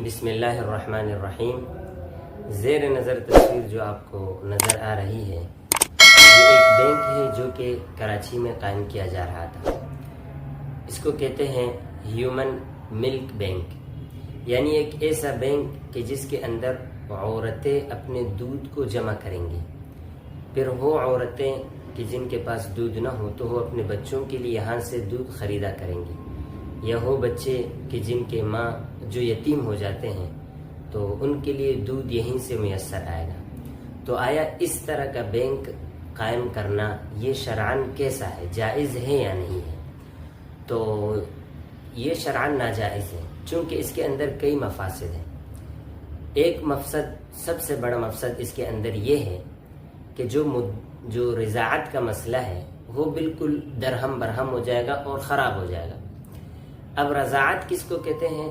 بسم اللہ الرحمن الرحیم۔ زیر نظر تصویر جو آپ کو نظر آ رہی ہے یہ ایک بینک ہے جو کہ کراچی میں قائم کیا جا رہا تھا۔ اس کو کہتے ہیں ہیومن ملک بینک، یعنی ایک ایسا بینک کہ جس کے اندر عورتیں اپنے دودھ کو جمع کریں گی، پھر وہ عورتیں کہ جن کے پاس دودھ نہ ہو تو وہ اپنے بچوں کے لیے یہاں سے دودھ خریدا کریں گی، یا وہ بچے کہ جن کے ماں جو یتیم ہو جاتے ہیں تو ان کے لیے دودھ یہیں سے میسر آئے گا۔ تو آیا اس طرح کا بینک قائم کرنا یہ شرعاً کیسا ہے، جائز ہے یا نہیں ہے؟ تو یہ شرعاً ناجائز ہے، چونکہ اس کے اندر کئی مفاسد ہیں۔ ایک مقصد، سب سے بڑا مقصد اس کے اندر یہ ہے کہ جو رضاعت کا مسئلہ ہے وہ بالکل درہم برہم ہو جائے گا اور خراب ہو جائے گا۔ اب رضاعت کس کو کہتے ہیں؟